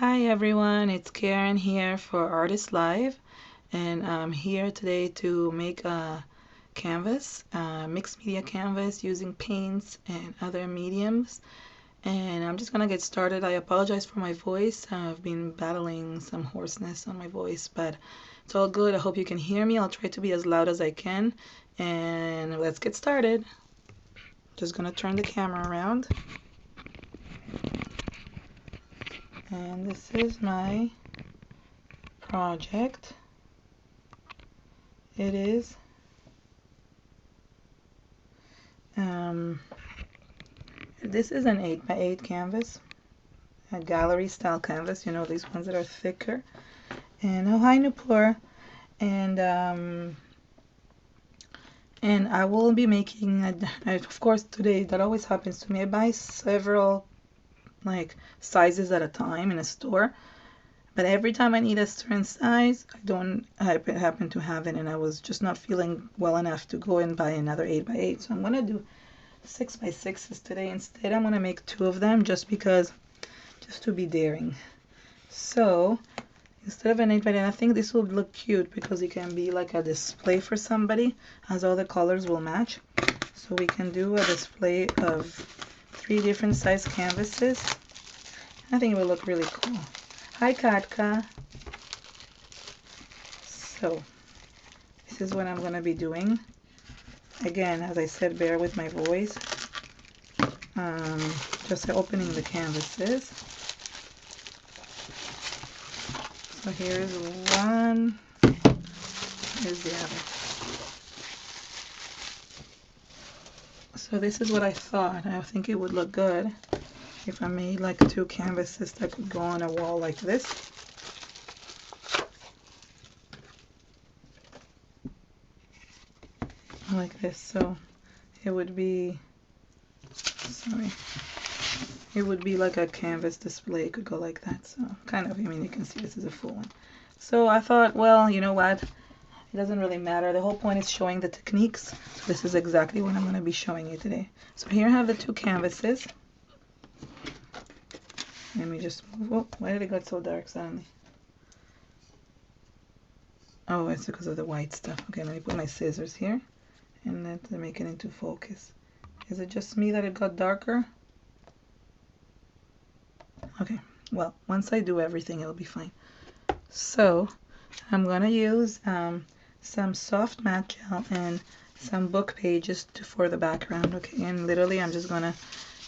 Hi everyone, it's Karen here for Artists Live, and I'm here today to make a canvas, mixed media canvas using paints and other mediums. And I'm just gonna get started. I apologize for my voice. I've been battling some hoarseness on my voice, but it's all good. I hope you can hear me. I'll try to be as loud as I can, and let's get started. Just gonna turn the camera around. And this is my project. It is this is an 8x8 canvas, a gallery style canvas, you know, these ones that are thicker. And oh, hi Nupur. And I will be making of course today, that always happens to me, I buy several like sizes at a time in a store, but every time I need a certain size, I don't happen to have it, and I was just not feeling well enough to go and buy another 8x8. So I'm gonna do 6x6s today instead. I'm gonna make 2 of them just to be daring. So instead of an 8x8, I think this will look cute because it can be like a display for somebody, as all the colors will match. So we can do a display of 3 different size canvases. I think it will look really cool. Hi Katka. So this is what I'm going to be doing. Again, as I said, bear with my voice. Just opening the canvases. So here's one. Here's the other. So this is what I thought. I think it would look good if I made like 2 canvases that could go on a wall like this. Like this. So it would be, it would be like a canvas display. It could go like that. So kind of, I mean, you can see this is a full one. So I thought, well, you know what? It doesn't really matter. The whole point is showing the techniques. So this is exactly what I'm going to be showing you today. So here I have the 2 canvases. Let me just move. Oh, why did it get so dark suddenly? Oh, it's because of the white stuff. Okay, let me put my scissors here and then to make it into focus. Is it just me that it got darker? Okay, well, once I do everything, it'll be fine. So I'm gonna use some soft matte gel and some book pages for the background. Okay, and literally I'm just gonna,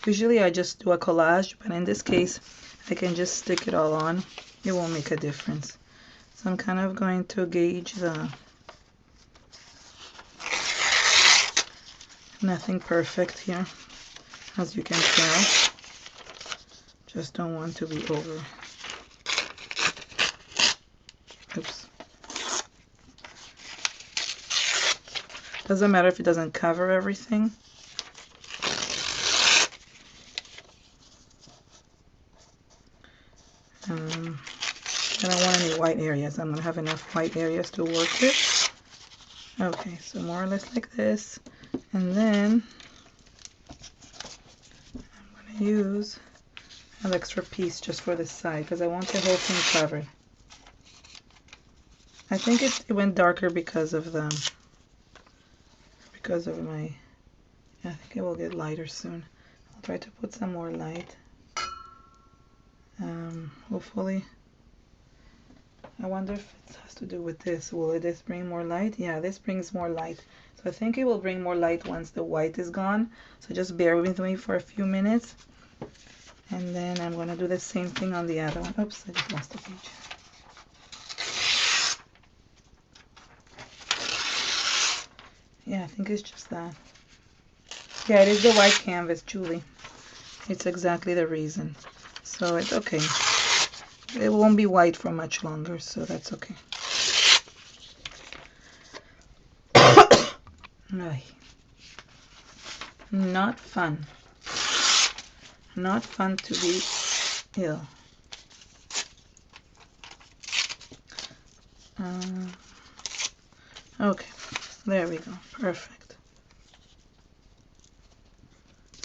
usually I just do a collage, but in this case I can just stick it all on. It won't make a difference. So I'm kind of going to gauge the, nothing perfect here, as you can tell. Just don't want to be over. Oops. Doesn't matter if it doesn't cover everything. I don't want any white areas. I'm going to have enough white areas to work with. Okay, so more or less like this. And then I'm going to use an extra piece just for this side because I want the whole thing covered. I think it went darker because of my, I think it will get lighter soon. I'll try to put some more light. Hopefully. I wonder if it has to do with this. Will this bring more light? Yeah, this brings more light. So I think it will bring more light once the white is gone. So just bear with me for a few minutes. And then I'm going to do the same thing on the other one. Oops, I just lost a page. Yeah, I think it's just that. Yeah, it is the white canvas, Julie. It's exactly the reason. So it's okay. It won't be white for much longer, so that's okay. Not fun. Not fun to be ill. Okay, there we go. Perfect.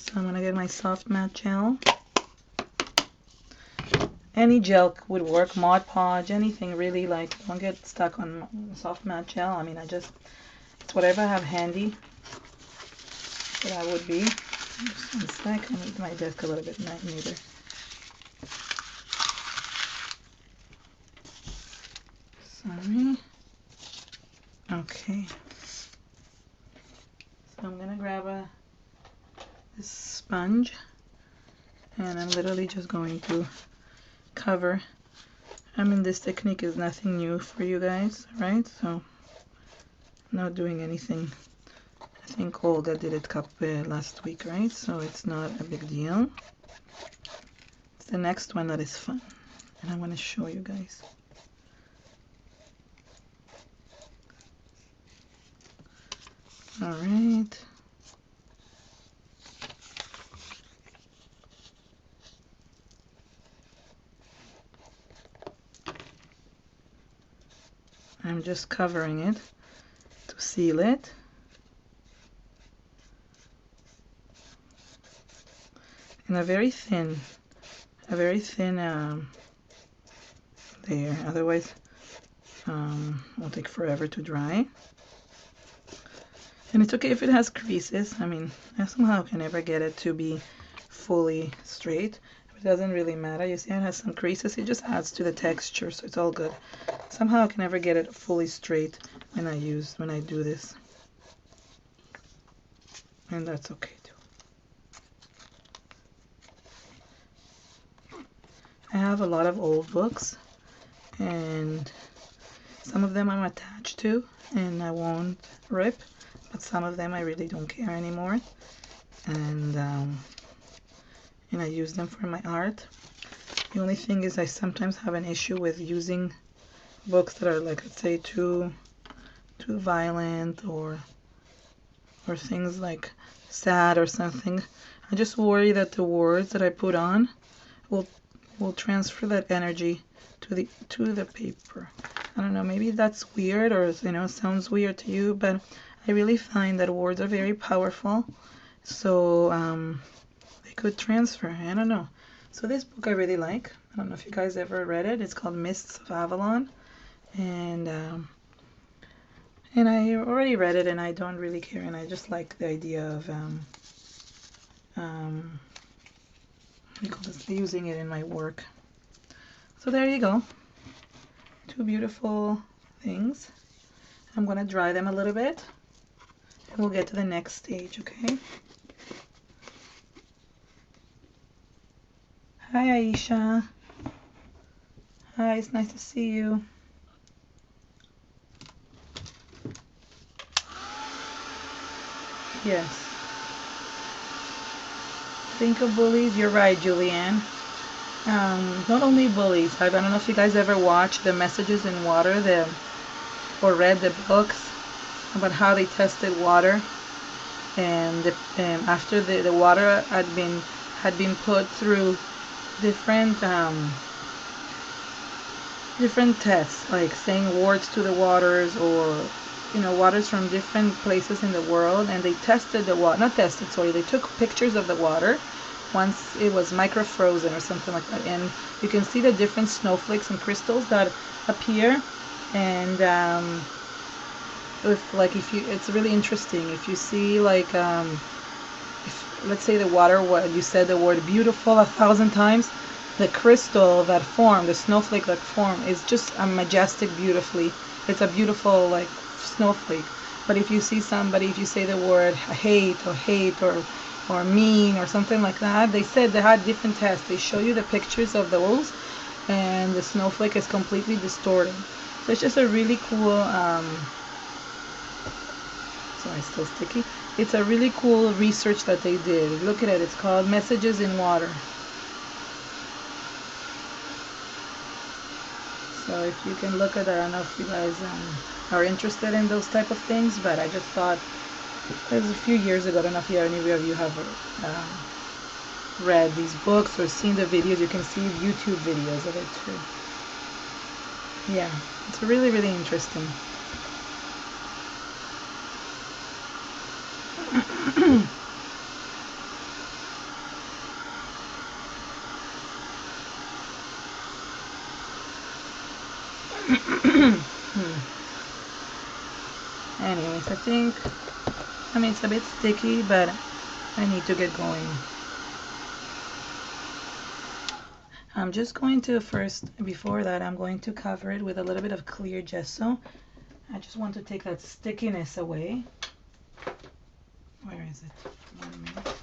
So I'm going to get my soft matte gel. any gel would work, Mod Podge, anything really, like, don't get stuck on soft matte gel. I mean, it's whatever I have handy that I would be. Just one sec, I need my desk a little bit neater. Sorry. Okay. So I'm gonna grab this sponge, and I'm literally just going to cover. I mean, this technique is nothing new for you guys, right? So I'm not doing anything. I think Olga did it last week, right? So it's not a big deal. It's the next one that is fun, and I want to show you guys. All right. I'm just covering it to seal it. And a very thin layer, otherwise will take forever to dry. And it's okay if it has creases. I mean, I somehow can never get it to be fully straight. It doesn't really matter. You see it has some creases. It just adds to the texture, so it's all good. Somehow I can never get it fully straight when I do this. And that's okay too. I have a lot of old books, and some of them I'm attached to and I won't rip, but some of them I really don't care anymore, and I use them for my art. The only thing is I sometimes have an issue with using books that are, like, let's say too violent or things like sad or something. I just worry that the words that I put on will transfer that energy to the paper. I don't know, maybe that's weird, or sounds weird to you, but I really find that words are very powerful, so they could transfer. I don't know. So this book I really like. I don't know if you guys ever read it. It's called Mists of Avalon, and I already read it, and I don't really care, and I just like the idea of using it in my work. So there you go. Two beautiful things. I'm gonna dry them a little bit, and we'll get to the next stage, okay? Hi, Aisha. Hi, it's nice to see you. Yes. Think of bullies. You're right, Julianne. Not only bullies. I don't know if you guys ever watched the Messages in Water, or read the books about how they tested water, and after the water had been put through different tests, like saying words to the waters, or waters from different places in the world, and they tested the water. Not tested, sorry. They took pictures of the water once it was microfrozen or something like that, and you can see the different snowflakes and crystals that appear. And it's really interesting if you see, like, if let's say the water, you said the word beautiful 1,000 times, the crystal that formed, the snowflake that formed, is just a majestic, beautifully. It's a beautiful, like, snowflake. But if you see somebody, if you say the word hate or mean or something like that, they said they had different tests. They show you the pictures of those, and the snowflake is completely distorted. So it's just a really cool, sorry, still sticky. It's a really cool research that they did. Look at it. It's called Messages in Water. So if you can look at it, I don't know if you guys are interested in those type of things, but I just thought, it was a few years ago. I don't know if any of you have read these books or seen the videos. You can see YouTube videos of it too. Yeah, it's really, really interesting. think, I mean, it's a bit sticky, but I need to get going. I'm just going to first, before that, I'm going to cover it with a little bit of clear gesso. I just want to take that stickiness away. Where is it? 1 minute.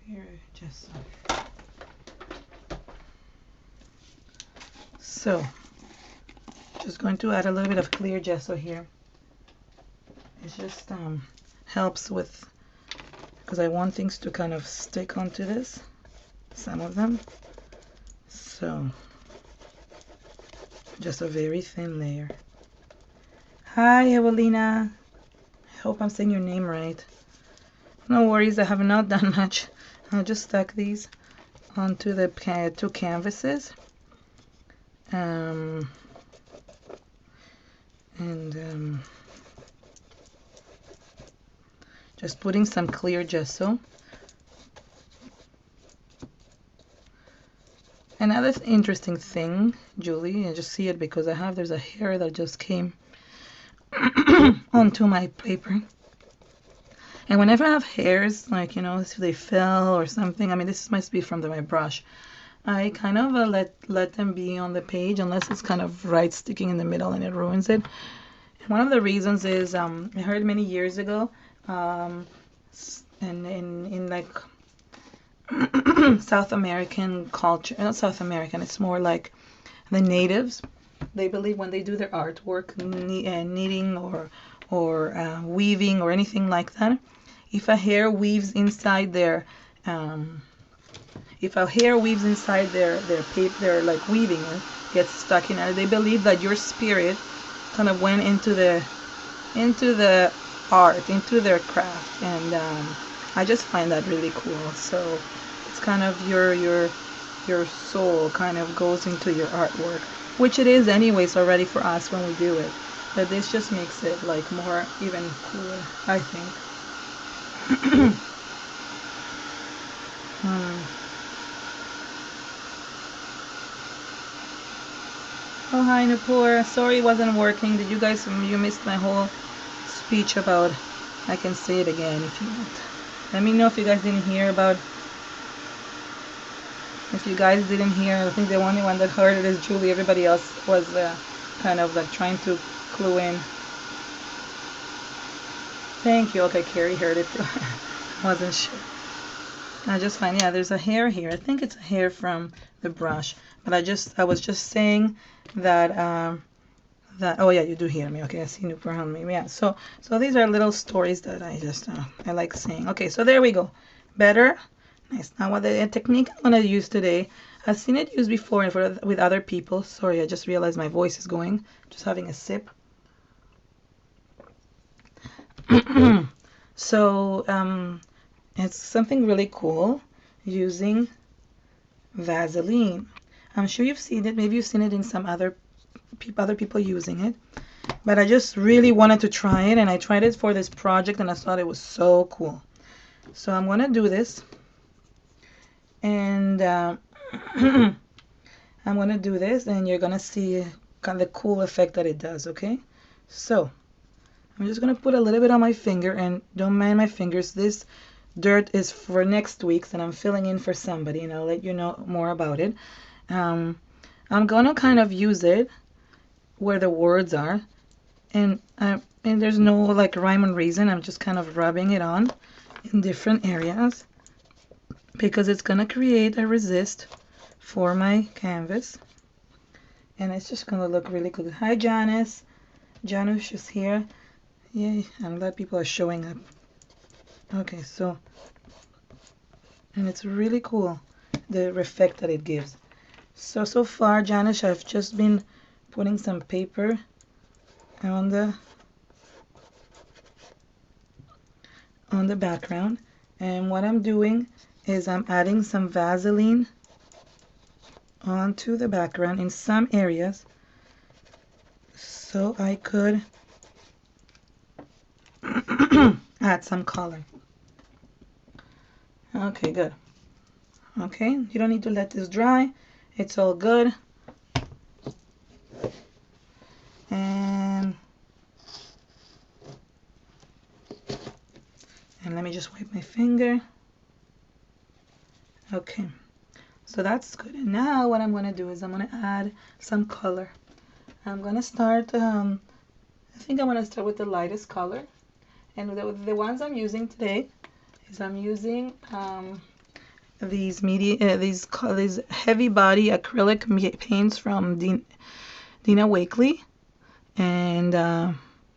Clear gesso. So, just going to add a little bit of clear gesso here. It just helps with, because I want things to kind of stick onto this, some of them. So, just a very thin layer. Hi, Evelina. I hope I'm saying your name right. No worries, I have not done much. I'll just stack these onto the two canvases. Just putting some clear gesso. Another interesting thing, Julie, I just see it because there's a hair that just came onto my paper. And whenever I have hairs, like, you know, if they fell or something, I mean, this must be from my brush, I kind of let them be on the page unless it's kind of right sticking in the middle and it ruins it. And one of the reasons is I heard many years ago, and in like South American culture, not South American, it's more like the natives, they believe when they do their artwork, knitting or weaving or anything like that, if a hair weaves inside their paper, their like weaving it gets stuck in it, they believe that your spirit kind of went into the art, into their craft, and I just find that really cool. So it's kind of your soul kind of goes into your artwork, which it is anyways already for us when we do it, but this just makes it like more even cooler, I think. Oh, hi Nupur, sorry it wasn't working. Did you guys, you missed my whole speech about, I can say it again if you want. Let me know if you guys didn't hear about, if you guys didn't hear. I think the only one that heard it is Julie. Everybody else was kind of like trying to clue in. Thank you. Okay, Carrie heard it too. Wasn't sure. I just find, yeah, there's a hair here. I think it's a hair from the brush, but I was just saying that oh yeah, you do hear me. Okay, I see Nupur on me. Yeah, so these are little stories that I just I like saying. Okay, so there we go. Better. Nice. Now what the technique I'm gonna use today, I've seen it used before with other people. Sorry, I just realized my voice is going. Just having a sip. So it's something really cool using Vaseline. I'm sure you've seen it. Maybe you've seen it in some other people using it. But I just really wanted to try it, and I tried it for this project, and I thought it was so cool. So I'm going to do this. And I'm going to do this, and you're going to see kind of the cool effect that it does, okay? So I'm just going to put a little bit on my finger, and don't mind my fingers. This dirt is for next week's, and I'm filling in for somebody, and I'll let you know more about it. I'm going to kind of use it where the words are, and there's no like rhyme or reason. I'm just kind of rubbing it on in different areas because it's going to create a resist for my canvas, and it's just going to look really good. Hi Janice. Janusz is here. Yay, I'm glad people are showing up. Okay, so, and it's really cool, the effect that it gives. So far, Janice, I've just been putting some paper on the background, and what I'm doing is I'm adding some Vaseline onto the background in some areas so I could add some color. Okay, good. Okay, you don't need to let this dry. It's all good. And just wipe my finger. Okay, so that's good. And now what I'm going to do is I'm going to add some color. I'm going to start, I think I'm going to start with the lightest color. And the ones I'm using today is I'm using these heavy body acrylic paints from Dina Wakley and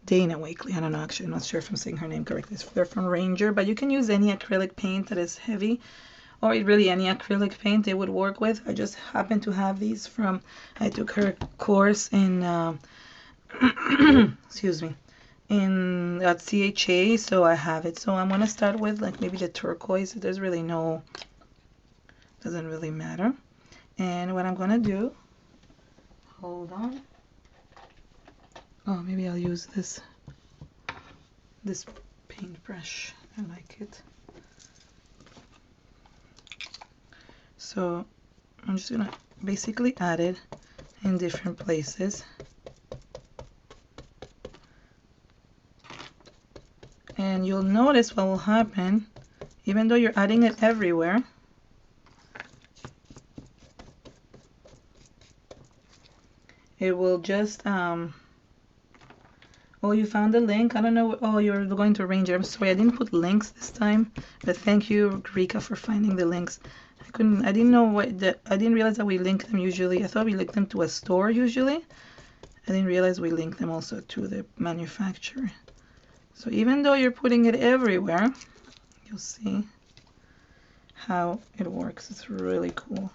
Dana Wakley. I don't know, actually, I'm not sure if I'm saying her name correctly. They're from Ranger, but you can use any acrylic paint that is heavy, or really any acrylic paint they would work with. I just happen to have these from, I took her course in, excuse me, at CHA, so I have it. So I'm going to start with like maybe the turquoise. There's really no, doesn't really matter. And what I'm going to do, hold on. Oh, maybe I'll use this paintbrush. I like it. So I'm just gonna basically add it in different places. And you'll notice what will happen, even though you're adding it everywhere, it will just oh, you found the link? I don't know. Oh, you're going to Ranger. I'm sorry, I didn't put links this time, but thank you, Rika, for finding the links. I didn't know I didn't realize that we link them usually. I thought we linked them to a store usually. I didn't realize we link them also to the manufacturer. So even though you're putting it everywhere, you'll see how it works. It's really cool.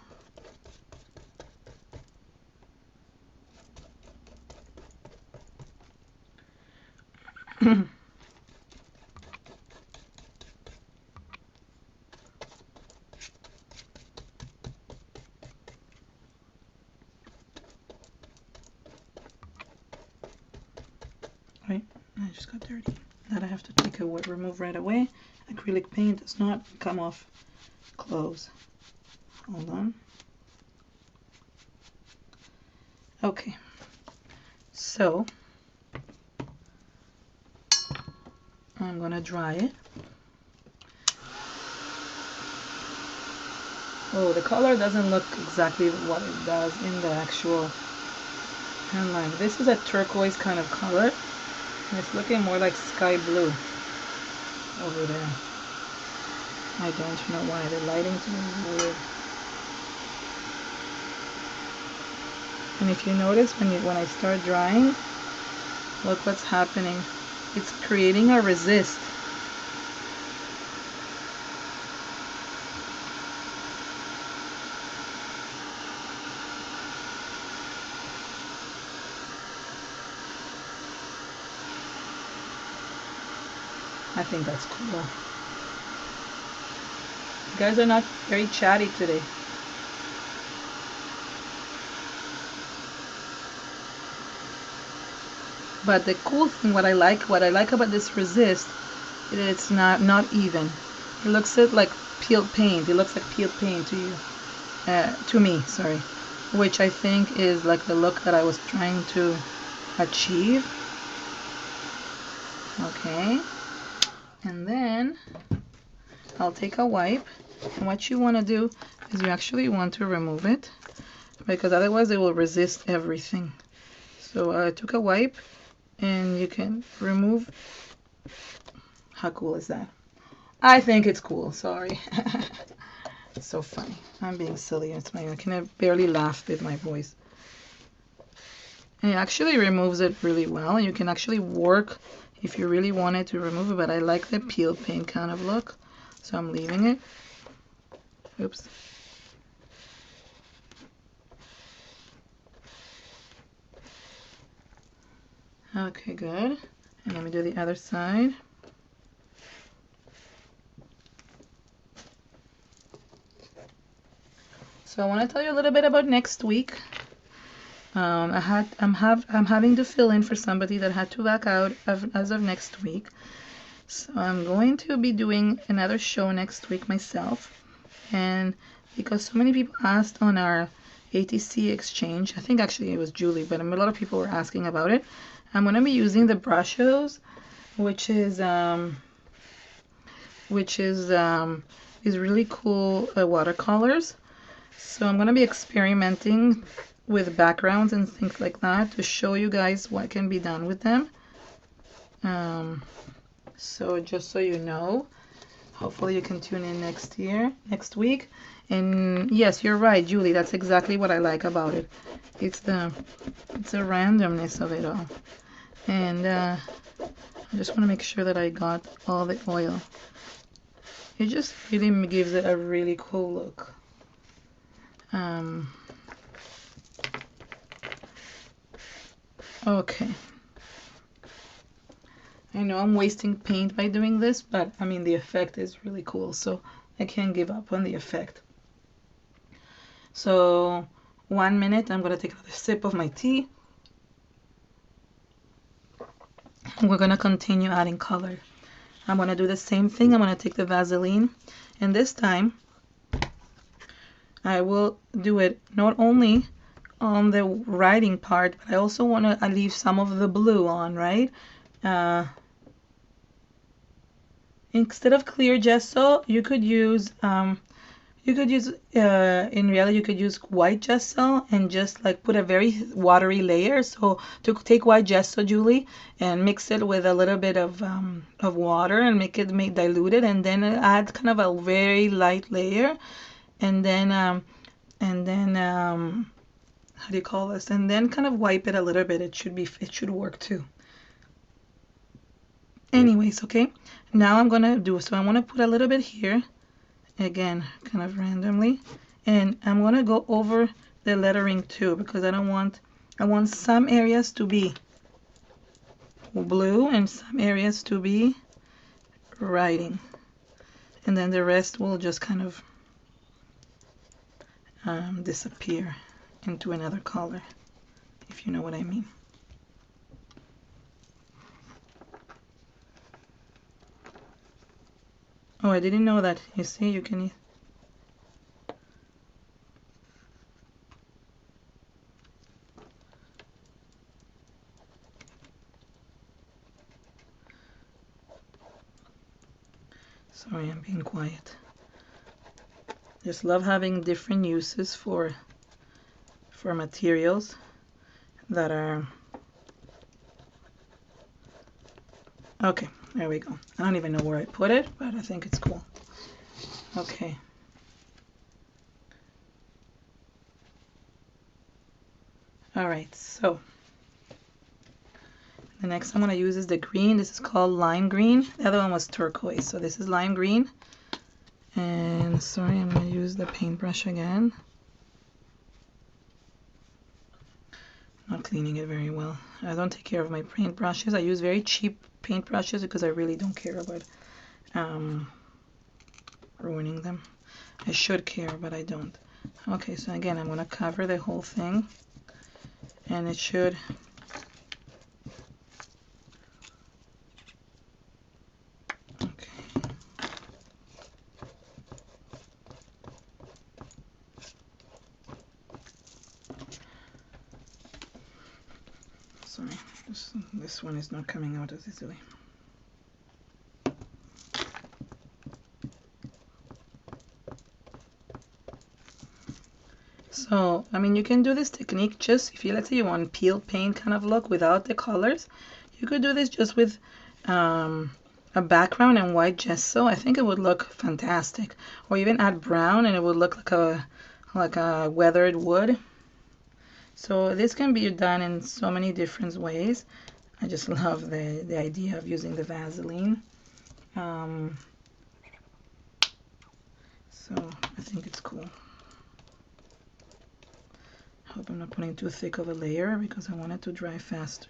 Wait, I just got dirty. That I have to take remove right away. Acrylic paint does not come off clothes. Hold on. Okay, so I'm gonna dry it. Oh, the color doesn't look exactly what it does in the actual handline. This is a turquoise kind of color, and it's looking more like sky blue over there. I don't know why the lighting to me is weird. And if you notice when I start drying, look what's happening. It's creating a resist. I think that's cool. You guys are not very chatty today. But the cool thing, what I like about this resist, is it's not even. It looks like peeled paint. It looks like peeled paint to you, to me. Sorry, which I think is like the look that I was trying to achieve. Okay, and then I'll take a wipe, and what you want to do is you actually want to remove it, because otherwise it will resist everything. So I took a wipe, and you can remove. How cool is that? I think it's cool. Sorry. It's so funny. I'm being silly. I can barely laugh with my voice. And it actually removes it really well. And you can actually work if you really wanted to remove it. But I like the peel paint kind of look, so I'm leaving it. Oops. Okay, good. And let me do the other side. So I want to tell you a little bit about next week. I'm having to fill in for somebody that had to back out as of next week. So I'm going to be doing another show next week myself. And because so many people asked on our ATC exchange, I think actually it was Julie, but a lot of people were asking about it. I'm going to be using the brushes, which is which is really cool watercolors. So I'm gonna be experimenting with backgrounds and things like that to show you guys what can be done with them. So just so you know, hopefully you can tune in next week. And yes, you're right, Julie, that's exactly what I like about it. It's the randomness of it all. And I just want to make sure that I got all the oil. It just really gives it a really cool look. Okay. I know I'm wasting paint by doing this, but I mean the effect is really cool, so I can't give up on the effect. So 1 minute, I'm gonna take another sip of my tea. We're gonna continue adding color. I'm gonna do the same thing. I'm gonna take the Vaseline, and this time I will do it not only on the writing part, but I also want to leave some of the blue on, right? Instead of clear gesso, you could use in reality you could use white gesso and just like put a very watery layer. So to take white gesso, Julie, and mix it with a little bit of water and make diluted, and then add kind of a very light layer, and then how do you call this? And then kind of wipe it a little bit. It should work too. Anyways, okay. Now I'm gonna so I want to put a little bit here, again, kind of randomly, and I'm gonna go over the lettering too, because I want some areas to be blue and some areas to be writing, and then the rest will just kind of disappear into another color, if you know what I mean. Oh, I didn't know that. You see, you can. Sorry, I'm being quiet. Just love having different uses for materials that are. Okay, there we go. I don't even know where I put it, but I think it's cool. Okay. All right, so the next I'm going to use is the green. This is called lime green. The other one was turquoise, so this is lime green. And sorry, I'm going to use the paintbrush again. Not cleaning it very well. I don't take care of my paintbrushes. I use very cheap paintbrushes because I really don't care about ruining them. I should care, but I don't. Okay, so again, I'm going to cover the whole thing, and it should sorry, this one is not coming out as easily. So, I mean, you can do this technique just if let's say you want peel paint kind of look without the colors. You could do this just with a background and white gesso. I think it would look fantastic. Or even add brown and it would look like a weathered wood. So this can be done in so many different ways. I just love the idea of using the Vaseline. So I think it's cool. I hope I'm not putting too thick of a layer because I want it to dry faster.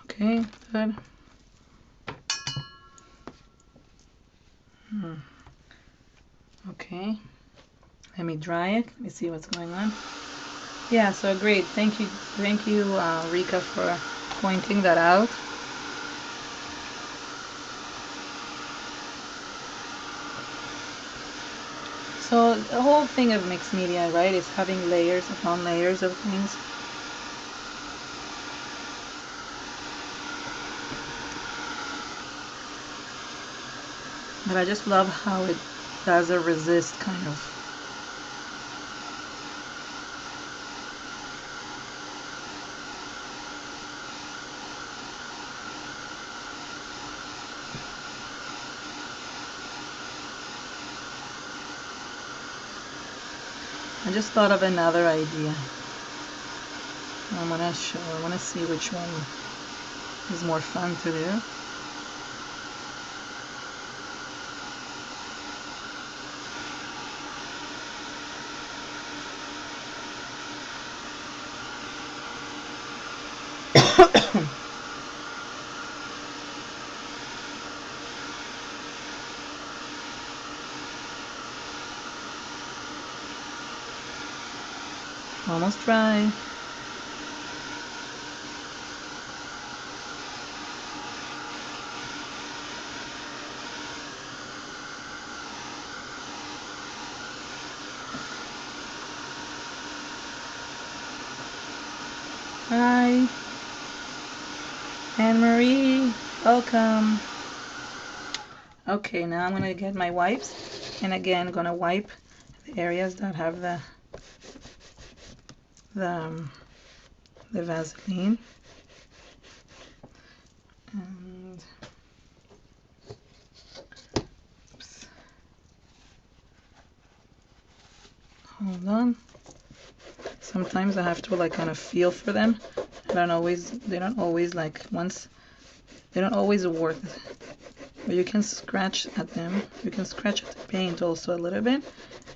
Okay, good. Okay, let me dry it. Let me see what's going on. Yeah, so great. Thank you, Rika, for pointing that out. So the whole thing of mixed media, right, is having layers upon layers of things. But I just love how it does a resist kind of. I just thought of another idea. I want to see which one is more fun to do. Almost dry. Hi, Anne-Marie, welcome. Okay, now I'm gonna get my wipes, and again, I'm gonna wipe the areas that have the Vaseline. And oops, hold on. Sometimes I have to like kind of feel for them. They don't always like once. They don't always work. But you can scratch at them. You can scratch at the paint also a little bit,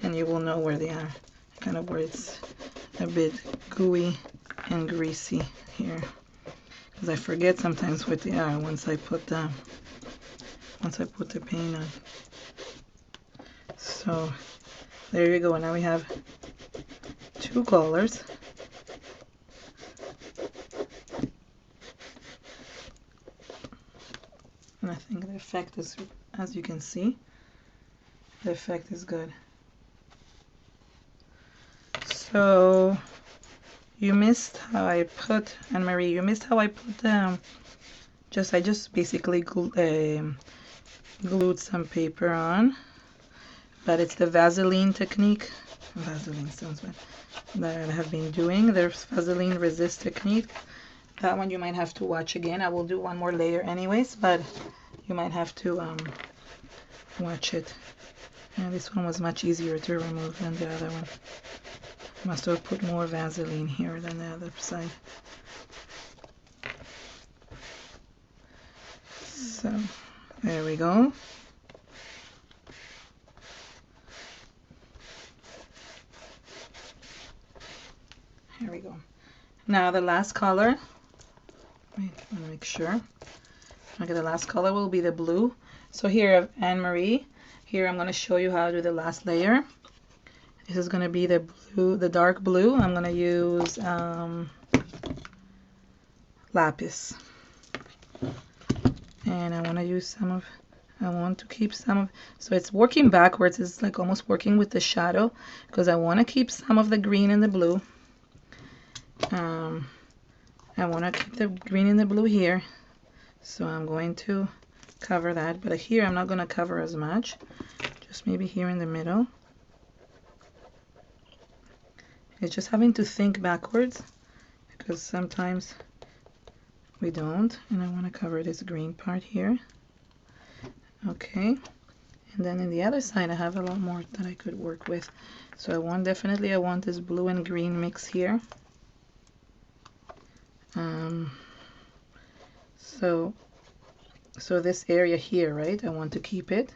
and you will know where they are. Kind of where it's a bit gooey and greasy here. Because I forget sometimes what they are once I put the paint on. So there you go. Now we have two colors. And I think the effect is, as you can see, the effect is good. So you missed how I put, Anne-Marie, you missed how I put I just basically glued some paper on, but it's the Vaseline technique. Vaseline sounds bad. That I have been doing. There's Vaseline resist technique. That one you might have to watch again. I will do one more layer anyways, but you might have to watch it. And this one was much easier to remove than the other one. Must have put more Vaseline here than the other side. So there we go. Here we go. Now the last color. Wait, I want to make sure. Okay, the last color will be the blue. So here, Anne-Marie, here I'm going to show you how to do the last layer. This is going to be the blue, the dark blue. I'm going to use Lapis. And I want to use I want to keep some of, so it's working backwards. It's like almost working with the shadow because I want to keep some of the green and the blue. I want to keep the green and the blue here. So I'm going to cover that, but here I'm not going to cover as much, just maybe here in the middle. It's just having to think backwards because sometimes we don't, and I want to cover this green part here. Okay, and then in the other side I have a lot more that I could work with. So I want this blue and green mix here. So this area here, right, I want to keep it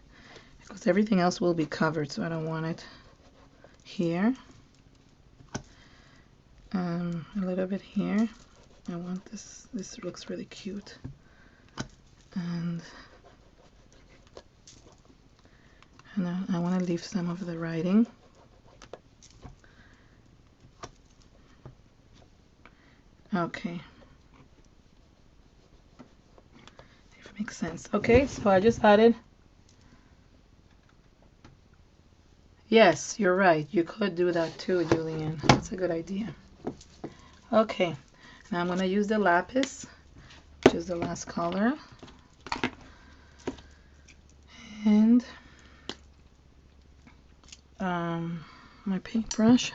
because everything else will be covered, so I don't want it here. A little bit here. I want this looks really cute. And I want to leave some of the writing. Okay. If it makes sense. Okay, so I just added. Yes, you're right. You could do that too, Julian. That's a good idea. Okay, now I'm going to use the Lapis, which is the last color. And my paintbrush.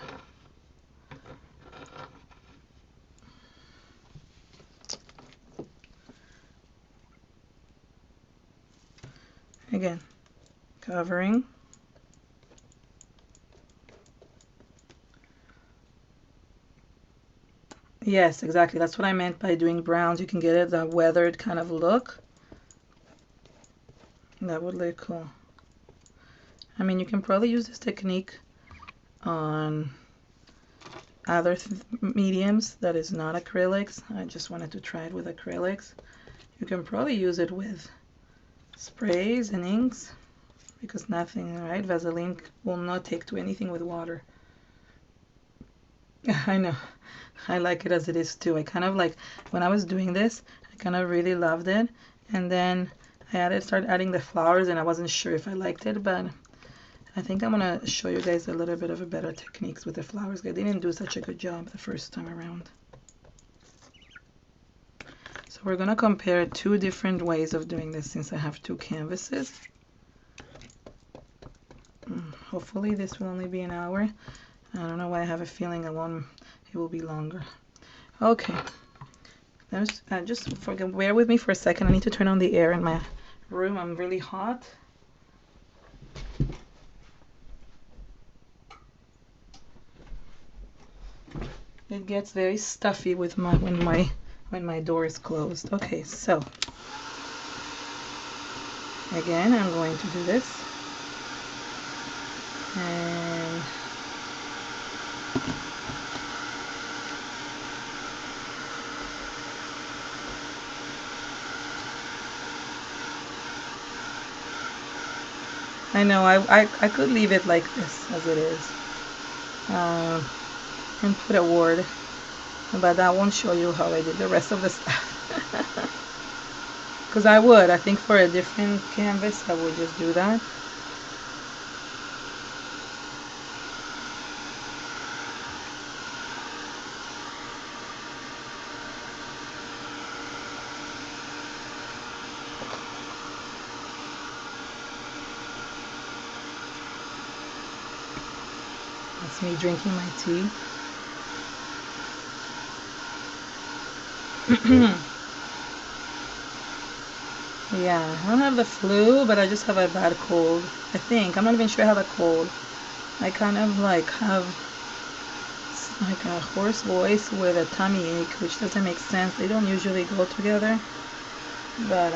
Again, covering. Yes, exactly. That's what I meant by doing browns. You can get it a weathered kind of look. That would look cool. I mean, you can probably use this technique on other mediums that is not acrylics. I just wanted to try it with acrylics. You can probably use it with sprays and inks because nothing, right? Vaseline will not take to anything with water. I know. I like it as it is too. I kind of like, when I was doing this, I kind of really loved it. And then I started adding the flowers and I wasn't sure if I liked it, but I think I'm going to show you guys a little bit of a better techniques with the flowers. I didn't do such a good job the first time around. So we're going to compare two different ways of doing this since I have two canvases. Hopefully this will only be an hour. I don't know why I have a feeling it will be longer. Okay. Just bear with me for a second. I need to turn on the air in my room. I'm really hot. It gets very stuffy with when my door is closed. Okay, so again, I'm going to do this. And I know I could leave it like this as it is and put a word, but that won't show you how I did the rest of the stuff. Because I think for a different canvas I would just do that. That's me drinking my tea. Yeah, I don't have the flu, but I just have a bad cold. I think. I'm not even sure I have a cold. I kind of like have like a hoarse voice with a tummy ache, which doesn't make sense. They don't usually go together. But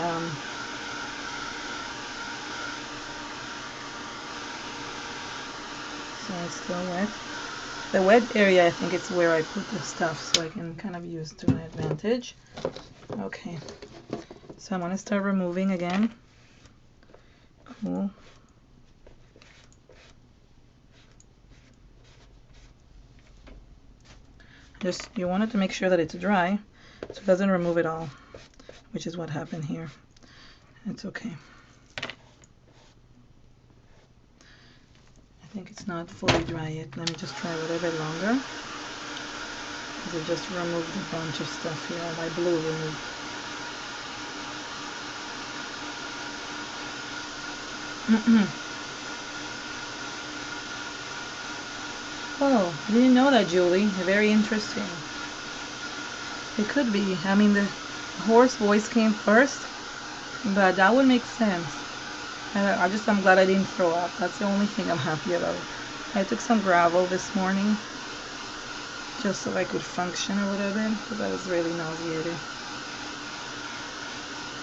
so it's still wet. The wet area, I think it's where I put the stuff, so I can kind of use to my advantage. Okay, so I'm gonna start removing again. Cool. Just, you wanted to make sure that it's dry, so it doesn't remove it all, which is what happened here. It's okay. I think it's not fully dry yet. Let me just try a little bit longer. Because it just removed a bunch of stuff here. All my blue removed. Oh, I didn't know that, Julie. Very interesting. It could be. I mean, the hoarse voice came first, but that would make sense. I'm glad I didn't throw up. That's the only thing I'm happy about. I took some gravel this morning just so I could function a little bit because I was really nauseated.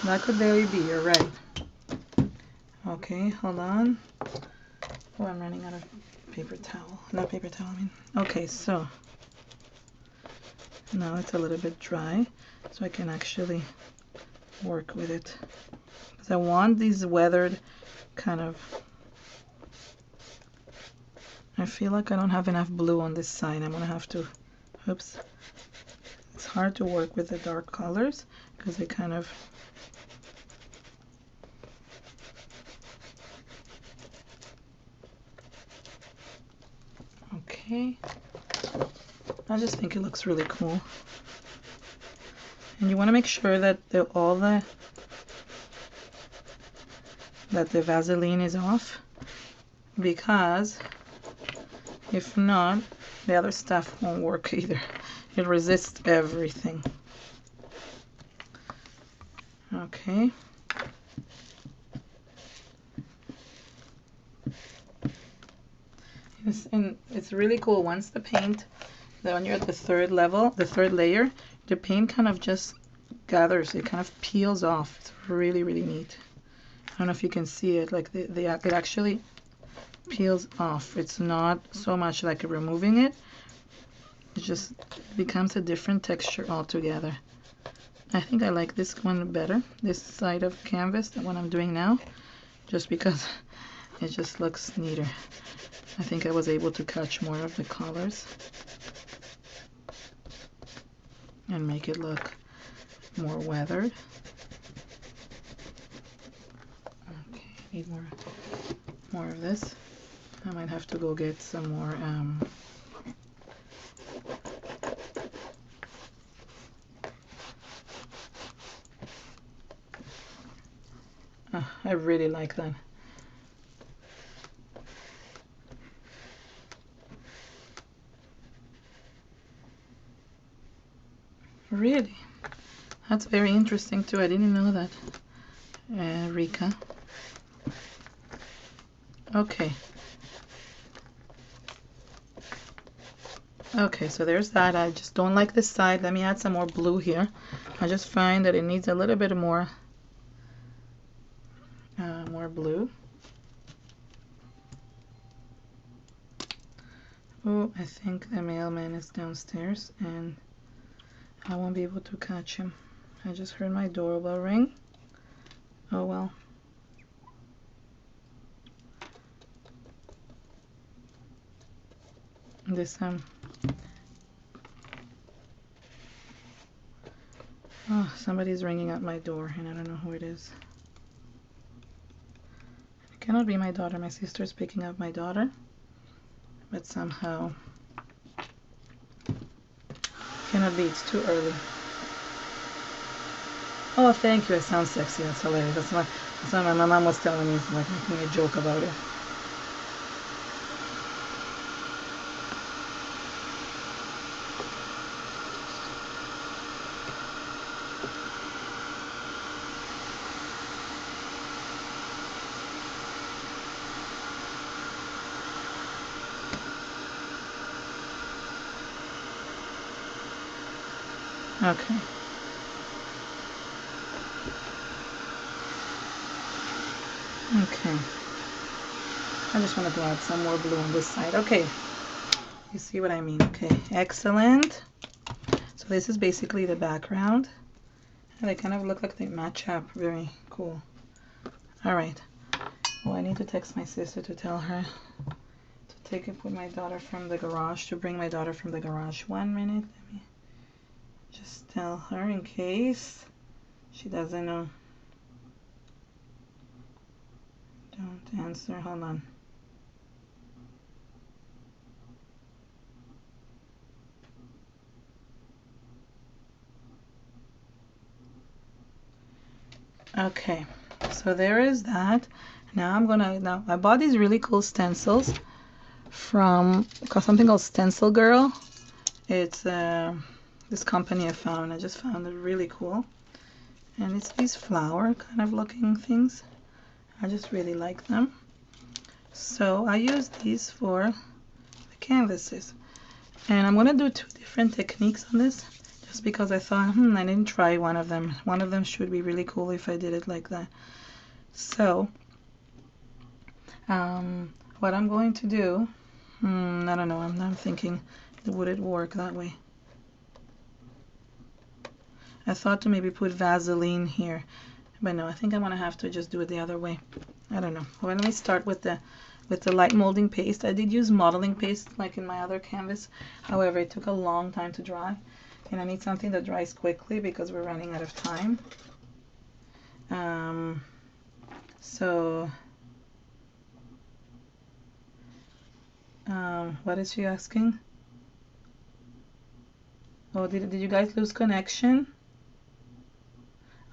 That could very be. You're right. Okay, hold on. Oh, I'm running out of paper towel. Not paper towel, I mean. Okay, so now it's a little bit dry, so I can actually work with it. Because I want these weathered kind of... I feel like I don't have enough blue on this side. I'm going to have to, oops, It's hard to work with the dark colors because they kind of okay. I just think it looks really cool. And you want to make sure that the Vaseline is off, because if not, the other stuff won't work either. It resists everything. Okay. And it's really cool. Once the paint, when you're at the third level, the third layer, the paint kind of just gathers. It kind of peels off. It's really, really neat. I don't know if you can see it. Like it actually peels off. It's not so much like removing it. It just becomes a different texture altogether. I think I like this one better, this side of canvas, than what I'm doing now, just because it just looks neater. I think I was able to catch more of the colors and make it look more weathered. Okay, I need more of this. I might have to go get some more I really like that. Really? That's very interesting too. I didn't know that. Rika. Okay. Okay, so there's that. I just don't like this side. Let me add some more blue here. I just find that it needs a little bit more blue. Oh, I think the mailman is downstairs and I won't be able to catch him. I just heard my doorbell ring. Oh well. This oh, somebody's ringing at my door and I don't know who it is. It cannot be my daughter. My sister's picking up my daughter, but somehow cannot be. It's too early. Oh, thank you. It sounds sexy. That's hilarious. That's what my mom was telling me. It's like making a joke about it. Okay. Okay. I just wanted to add some more blue on this side. Okay. You see what I mean? Okay. Excellent. So this is basically the background. And they kind of look like they match up. Very cool. All right. Well, I need to text my sister to tell her to take it with my daughter from the garage, to bring my daughter from the garage. 1 minute. Let me just tell her in case she doesn't know. Don't answer. Hold on. Okay, so there is that. Now I bought these really cool stencils from something called Stencil Girl. It's this company I found. I just found it really cool. And it's these flower kind of looking things. I just really like them. So I use these for the canvases. And I'm going to do 2 different techniques on this. Just because I thought, I didn't try one of them. One of them should be really cool if I did it like that. So, what I'm going to do, I don't know, I'm thinking, would it work that way? I thought to maybe put Vaseline here, but no, I think I'm going to have to just do it the other way. I don't know. Well, let me start with the light molding paste. I did use modeling paste like in my other canvas. However, it took a long time to dry. and I need something that dries quickly because we're running out of time. So what is she asking? Oh, did you guys lose connection?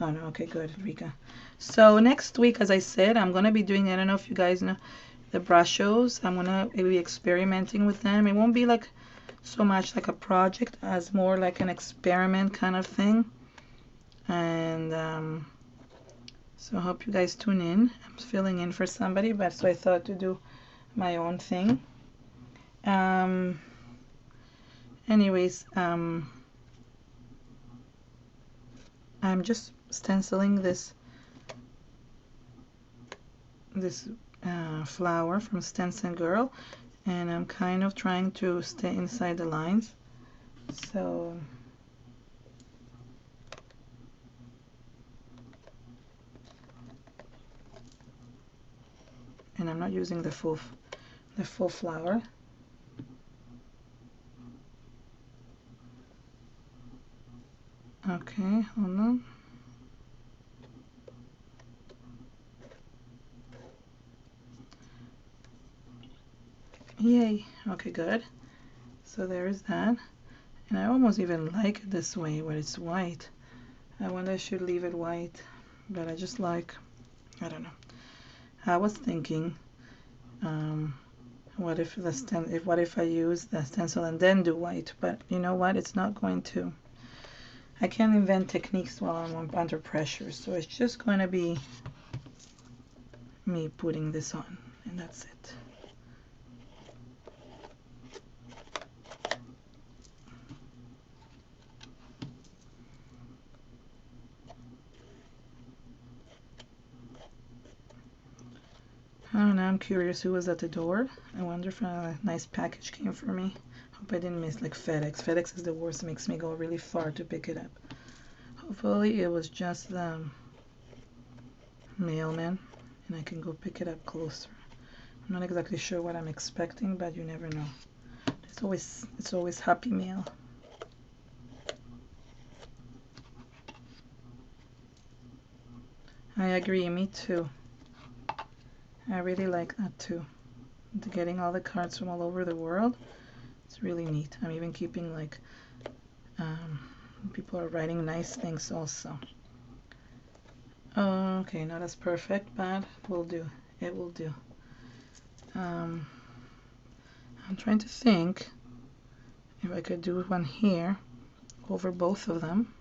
Oh no, okay, good, Rika. So next week, as I said, I'm gonna be doing, I don't know if you guys know, the brushes. I'm gonna be experimenting with them. It won't be like so much like a project as more like an experiment kind of thing. And so I hope you guys tune in. I'm filling in for somebody, but so I thought to do my own thing. Anyways, I'm just stenciling this flower from Stencil Girl, and I'm kind of trying to stay inside the lines. So and I'm not using the full flower. Okay, hold on. Yay. Okay, good. So there is that. And I almost even like it this way where it's white. I wonder I should leave it white, but I just like, I don't know. I was thinking, what if I use the stencil and then do white? But you know what? It's not going to. I can't invent techniques while I'm under pressure, so it's just going to be me putting this on, and that's it. Oh, now I'm curious who was at the door. I wonder if a nice package came for me. Hope I didn't miss like FedEx. FedEx is the worst. It makes me go really far to pick it up. Hopefully it was just the mailman and I can go pick it up closer. I'm not exactly sure what I'm expecting, but you never know. It's always happy mail. I agree, me too. I really like that too. Getting all the cards from all over the world. It's really neat. I'm even keeping like people are writing nice things also. Okay, not as perfect, but will do. It will do. I'm trying to think if I could do one here over both of them.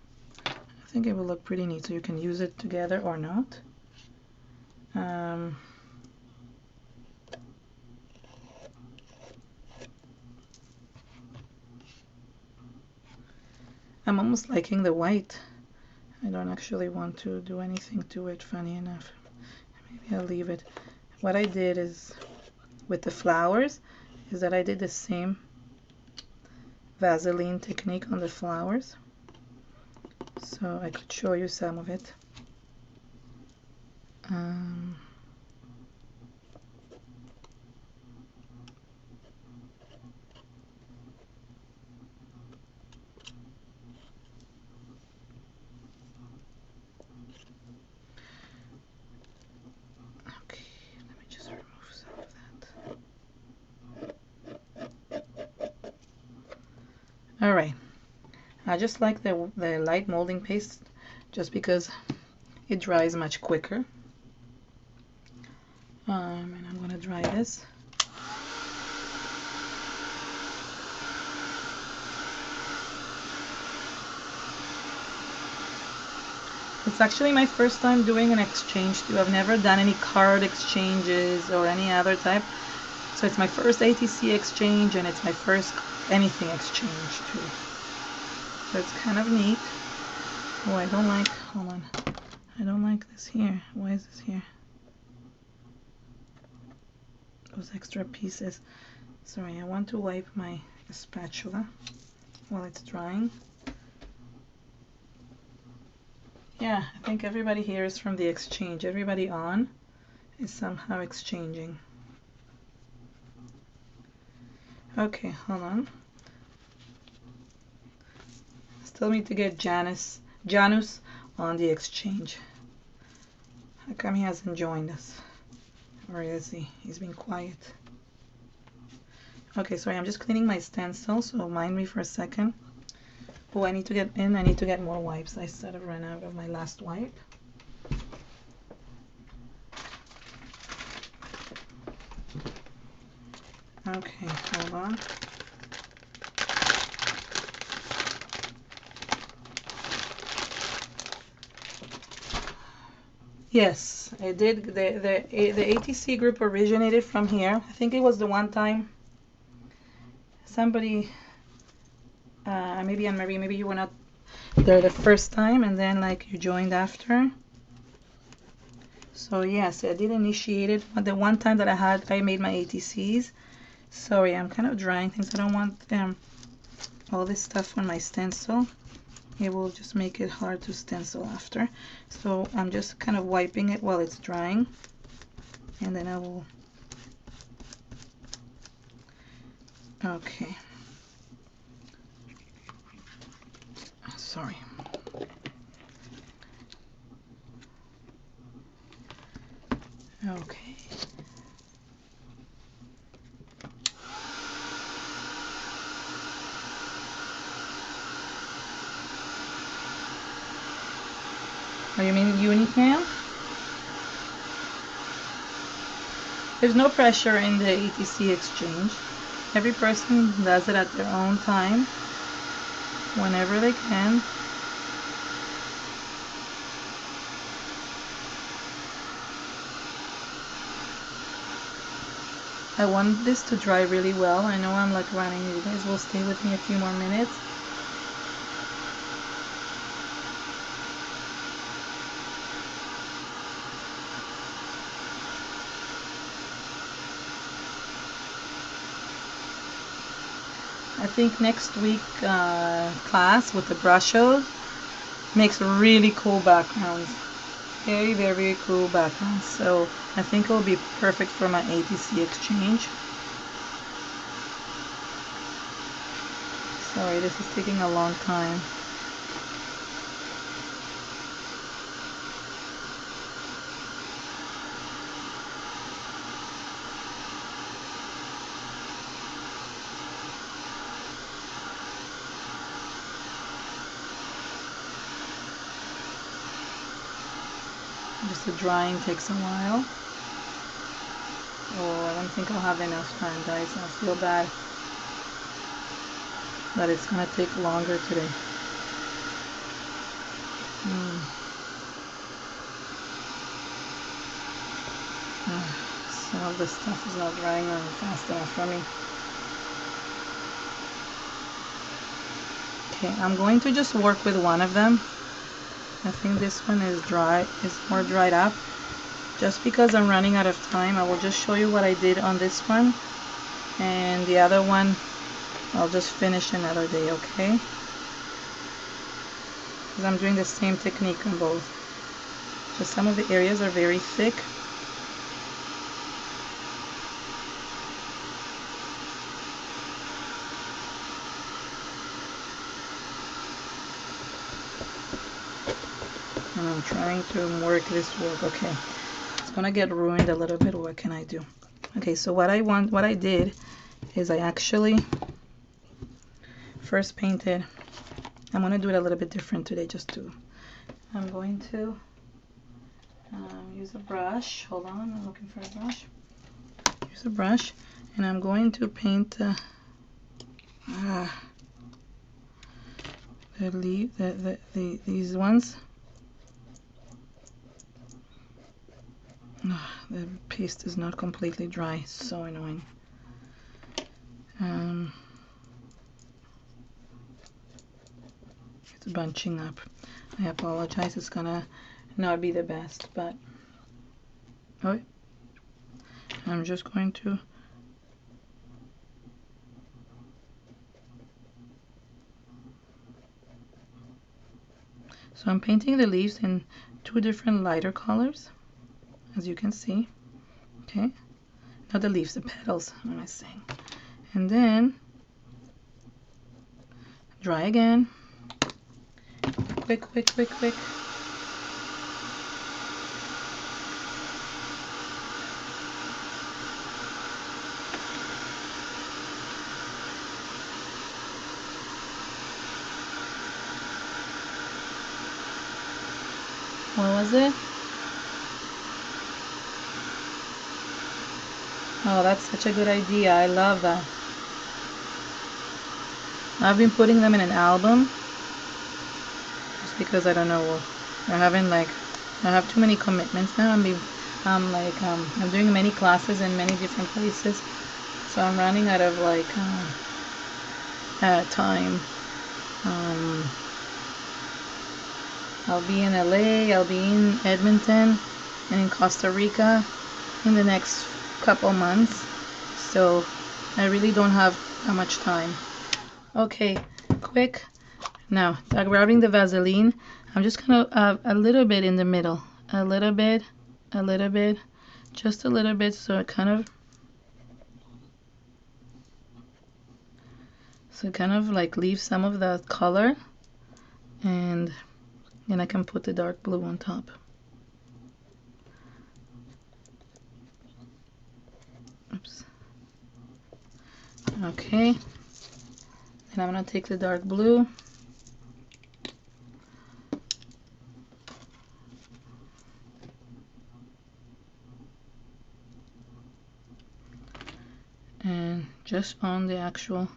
I think it will look pretty neat, so you can use it together or not. I'm almost liking the white. I don't actually want to do anything to it, funny enough. Maybe I'll leave it. What I did is, with the flowers, is that I did the same Vaseline technique on the flowers. So I could show you some of it. Okay, let me just remove some of that. All right. I just like the light molding paste just because it dries much quicker. And I'm gonna dry this. It's actually my first time doing an exchange too. I've never done any card exchanges or any other type. So it's my first ATC exchange and it's my first anything exchange too. So it's kind of neat. Oh, I don't like, hold on. I don't like this here. Why is this here? Those extra pieces. Sorry, I want to wipe my spatula while it's drying. Yeah, I think everybody here is from the exchange. Everybody on is somehow exchanging. Okay, hold on. still need to get Janus on the exchange. How come he hasn't joined us? Or is he? He's been quiet. Okay, sorry, I'm just cleaning my stencil, so mind me for a second. Oh, I need to get more wipes. I sort of ran out of my last wipe. Okay, hold on. Yes, I did. The ATC group originated from here. I think it was the one time somebody, maybe Anne-Marie, maybe you were not there the first time, and then like you joined after. So yes, I did initiate it. The one time that I made my ATCs. Sorry, I'm kind of drying things. I don't want all this stuff on my stencil. It will just make it hard to stencil after. So I'm just kind of wiping it while it's drying, and then I will. Okay. Sorry. Okay. Oh, you mean unique nail? There's no pressure in the ATC exchange. Every person does it at their own time, whenever they can. I want this to dry really well. I know I'm like running. You guys will stay with me a few more minutes. I think next week class with the brushes makes really cool backgrounds. Very, very cool backgrounds. So I think it will be perfect for my ATC exchange. Sorry, this is taking a long time. Just the drying takes a while. Oh, I don't think I'll have enough time, guys. I feel bad that it's gonna take longer today. Some of the stuff is not drying on fast enough for me. Okay, I'm going to just work with one of them. I think this one is more dried up. Just because I'm running out of time, I will just show you what I did on this one, and the other one I'll just finish another day, okay? Because I'm doing the same technique on both. Just some of the areas are very thick. And I'm trying to work this work. Okay, it's gonna get ruined a little bit. What can I do? Okay, so what I did is I actually first painted. I'm gonna do it a little bit different today. I'm going to use a brush. Hold on, I'm looking for a brush. Use a brush, and I'm going to paint these ones. The paste is not completely dry. So annoying. It's bunching up. I apologize. It's gonna not be the best, but I'm just going to I'm painting the leaves in two different lighter colors, as you can see. Okay, not the leaves, the petals, what am I saying? And then dry again, quick, quick, quick, quick. What was it? Oh, that's such a good idea. I love that. I've been putting them in an album just because I don't know. I have too many commitments now. I'm doing many classes in many different places, so I'm running out of time. I'll be in LA, I'll be in Edmonton, and in Costa Rica in the next couple months, so I really don't have that much time. Okay, quick. Now, grabbing the Vaseline, I'm just gonna a little bit in the middle, a little bit, just a little bit, so it kind of like leaves some of the color, and then I can put the dark blue on top. Oops. Okay. And I'm going to take the dark blue. And just on the actual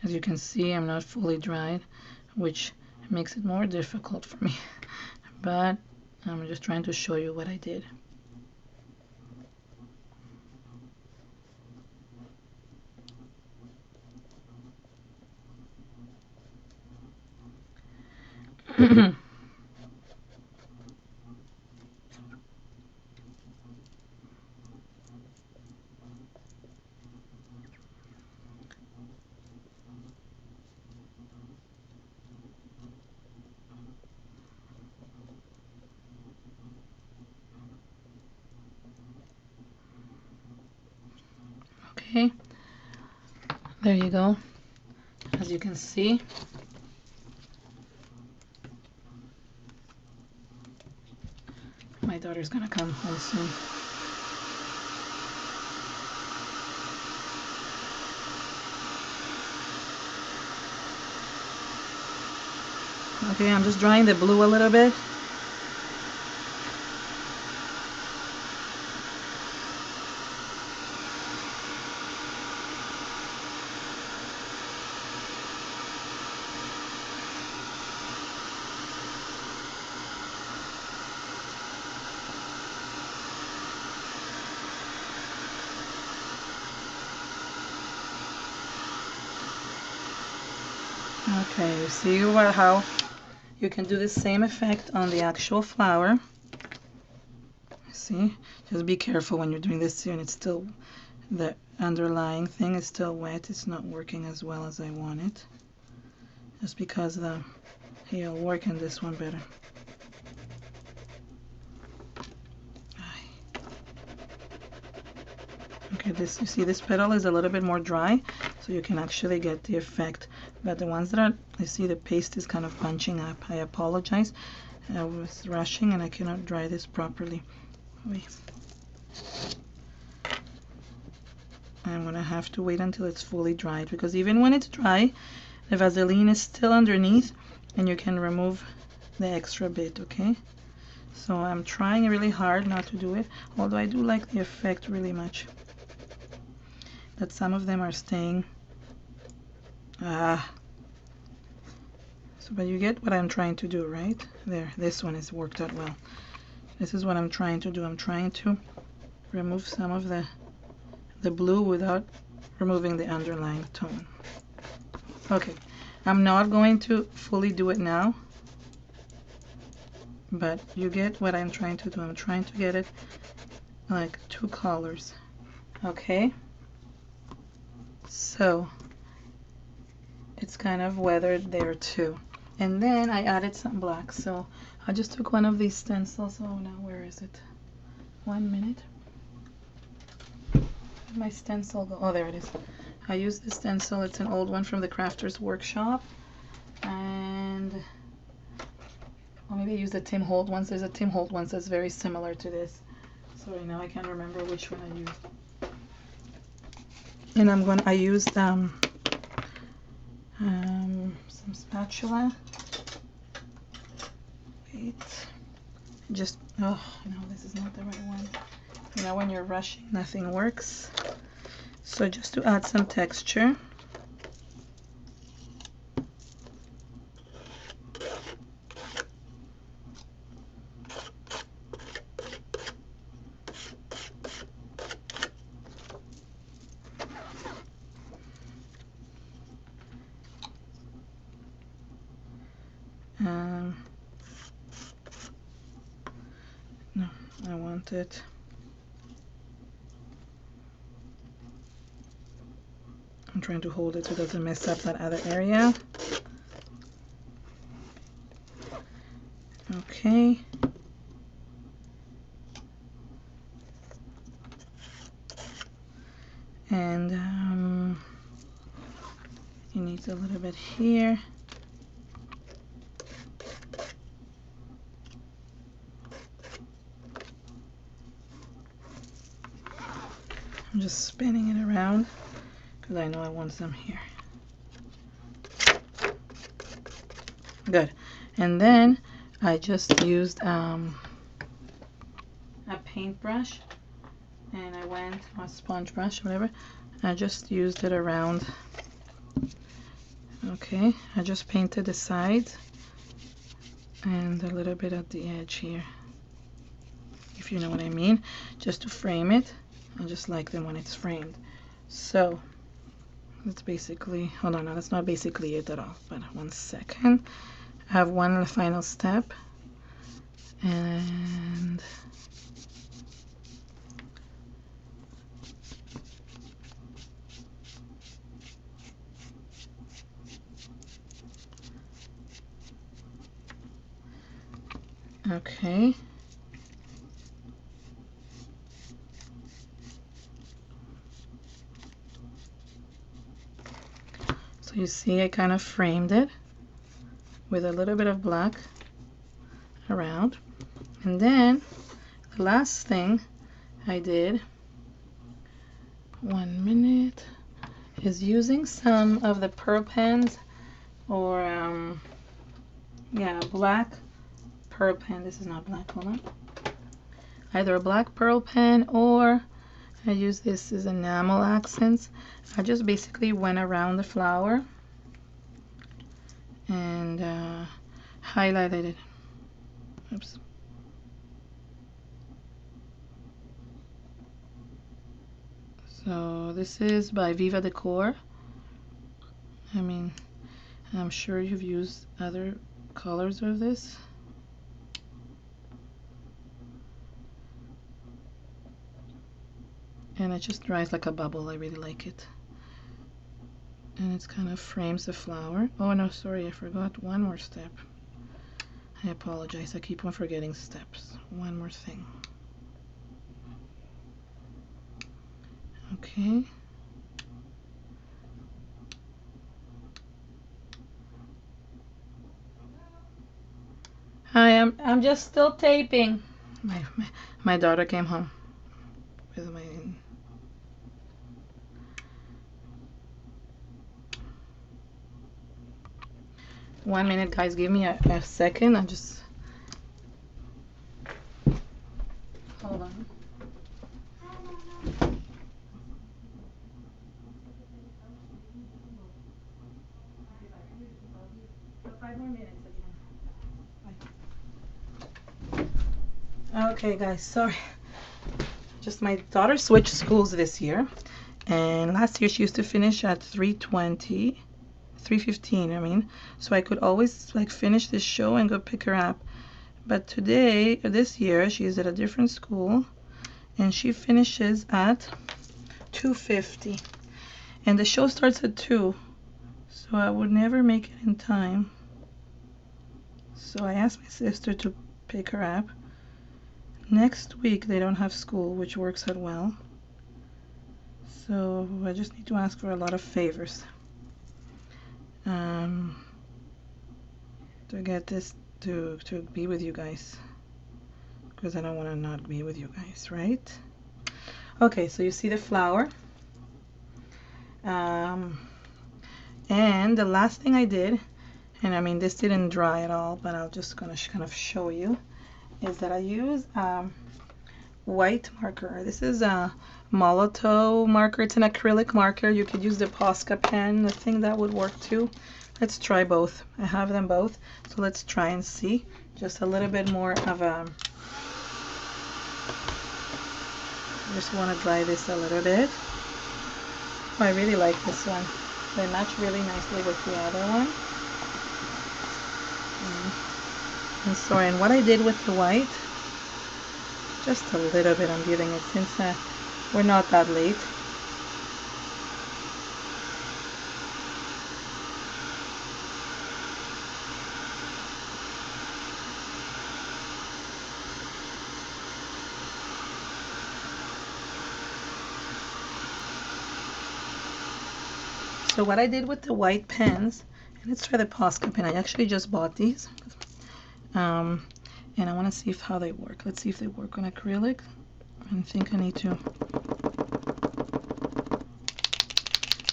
as you can see, I'm not fully dried, which makes it more difficult for me. But I'm just trying to show you what I did. Okay, there you go. As you can see, my daughter's gonna come home soon. Okay, I'm just drying the blue a little bit. Okay, you see how you can do the same effect on the actual flower. See, just be careful when you're doing this and it's still, the underlying thing is still wet. It's not working as well as I want it. Just because it'll work in this one better. Okay, you see this petal is a little bit more dry, so you can actually get the effect. But the ones that are, you see the paste is kind of bunching up. I apologize. I was rushing and I cannot dry this properly. Wait. I'm gonna have to wait until it's fully dried, because even when it's dry, the Vaseline is still underneath and you can remove the extra bit, okay? So I'm trying really hard not to do it, although I do like the effect really much. That some of them are staying. So, but you get what I'm trying to do, right? There, this one has worked out well. This is what I'm trying to do. I'm trying to remove some of the blue without removing the underlying tone. Okay, I'm not going to fully do it now, but you get what I'm trying to do. I'm trying to get it like two colors. Okay, so it's kind of weathered there too. And then I added some black, so I just took one of these stencils. Oh, now where is it? 1 minute. My stencil go? Oh, there it is. I use this stencil. It's an old one from the Crafters Workshop, and maybe I use the Tim Holt ones. There's a Tim Holt one that's very similar to this. Sorry, now I can't remember which one I used. And I used some spatula. Wait, just, oh no, this is not the right one. You know, when you're rushing, nothing works. So just to add some texture. No, I want it. I'm trying to hold it so it doesn't mess up that other area. Okay. And it needs a little bit here. I'm just spinning it around because I know I want some here. Good. And then I just used a paintbrush, and I went, or a sponge brush, whatever. I just used it around. Okay, I just painted the sides and a little bit at the edge here, if you know what I mean, just to frame it. I just like them when it's framed. So that's basically, hold on, no, that's not basically it at all, but 1 second. I have one final step, and okay. So you see I kind of framed it with a little bit of black around. And then the last thing I did, 1 minute, is using some of the pearl pens, or yeah, black pearl pen. This is not black, hold on. Either a black pearl pen, or I use this as enamel accents. I just basically went around the flower and highlighted it. Oops. So this is by Viva Decor. I mean, I'm sure you've used other colors of this. And it just dries like a bubble. I really like it. And it kind of frames the flower. Oh no, sorry, I forgot one more step. I apologize, I keep on forgetting steps. One more thing. Okay. Hi, I'm just still taping. My daughter came home with my 1 minute, guys. Give me a second. I just hold on. Okay, guys, sorry. Just my daughter switched schools this year, and last year she used to finish at 3:20, 3:15, I mean, so I could always like finish this show and go pick her up. But today, this year, she's at a different school, and she finishes at 2:50, and the show starts at 2, so I would never make it in time. So I asked my sister to pick her up. Next week they don't have school, which works out well. So I just need to ask for a lot of favors to get this to be with you guys, because I don't want to not be with you guys, right? Okay, so you see the flower. And the last thing I did, and I mean this didn't dry at all, but I'm just gonna kind of show you, is that I use white marker. This is a Molotow marker. It's an acrylic marker. You could use the Posca pen. I think that would work too. Let's try both. I have them both, so let's try and see. Just a little bit more of a, just want to dry this a little bit. Oh, I really like this one. They match really nicely with the other one. And sorry, and what I did with the white, just a little bit I'm giving it, since we're not that late. So what I did with the white pens, and let's try the Posca pen. I actually just bought these. And I want to see how they work. Let's see if they work on acrylic. I think I need to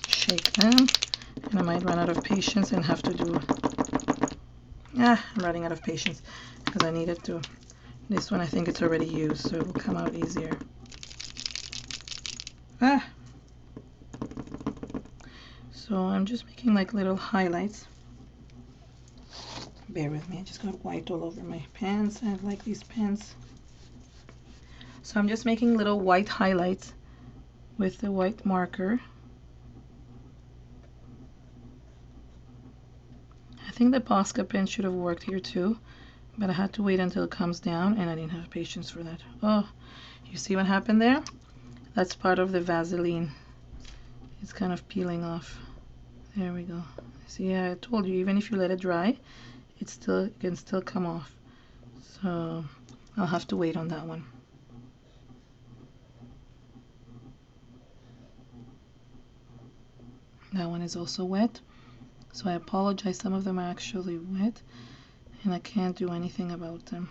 shake them, and I might run out of patience and have to do, I'm running out of patience because I needed to, this one I think it's already used, so it will come out easier. So I'm just making like little highlights. Bear with me, I just got white all over my pens. I like these pens. So I'm just making little white highlights with the white marker. I think the Posca pen should have worked here too, but I had to wait until it comes down and I didn't have patience for that. Oh, you see what happened there? That's part of the Vaseline. It's kind of peeling off. There we go. See, yeah, I told you, even if you let it dry, it can still come off. So I'll have to wait on that one. That one is also wet, so I apologize. Some of them are actually wet and I can't do anything about them.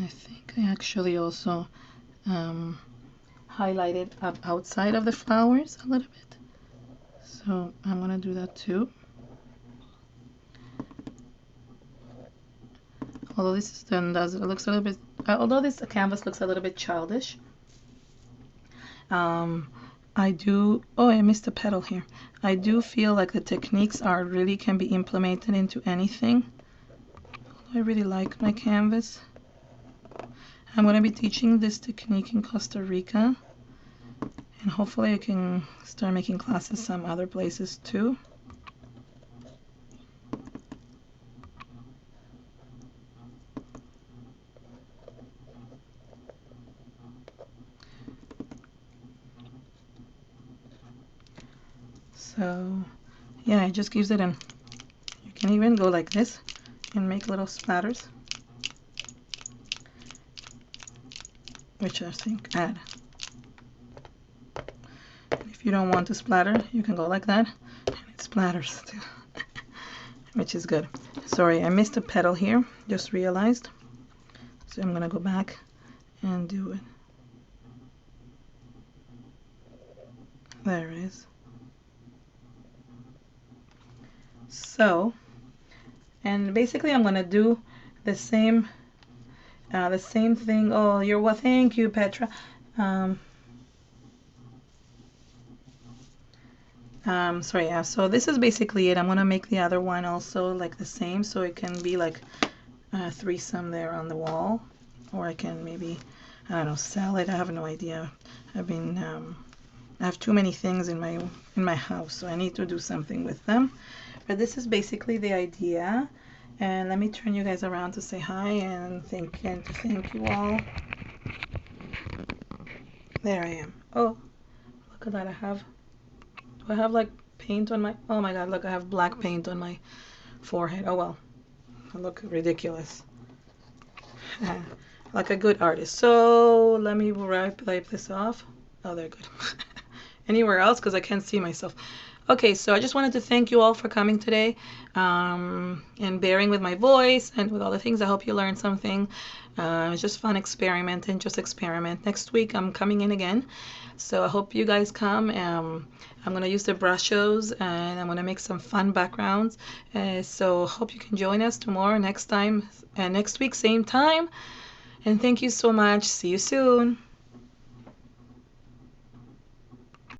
I think I actually also highlighted up outside of the flowers a little bit, so I'm gonna do that too. Although this is done, it looks a little bit, although this canvas looks a little bit childish, I do, oh, I missed a petal here. I do feel like the techniques really can be implemented into anything. I really like my canvas. I'm going to be teaching this technique in Costa Rica, and hopefully I can start making classes some other places too. So yeah, it just gives it an, you can even go like this and make little splatters, which I think add. If you don't want to splatter, you can go like that and it splatters too, which is good. Sorry, I missed a petal here, just realized. So I'm gonna go back and do it. There it is. So, and basically I'm gonna do the same thing. Oh, you're well, thank you, Petra. Sorry, yeah, so this is basically it. I'm gonna make the other one also like the same, so it can be like a threesome there on the wall, or I can maybe, I don't know, sell it. I have no idea. I have too many things in my house, so I need to do something with them. But this is basically the idea. And let me turn you guys around to say hi and to thank you all. There I am. Oh, look at that. Do I have like paint on my, oh my god, look, I have black paint on my forehead. Oh well, I look ridiculous. like a good artist. So let me wipe this off. Oh, they're good. Anywhere else because I can't see myself. Okay, so I just wanted to thank you all for coming today and bearing with my voice and with all the things. I hope you learned something. It was just fun experimenting, just experiment. Next week I'm coming in again, so I hope you guys come. I'm going to use the brushes and I'm going to make some fun backgrounds. So hope you can join us tomorrow, next time, next week, same time. And thank you so much. See you soon.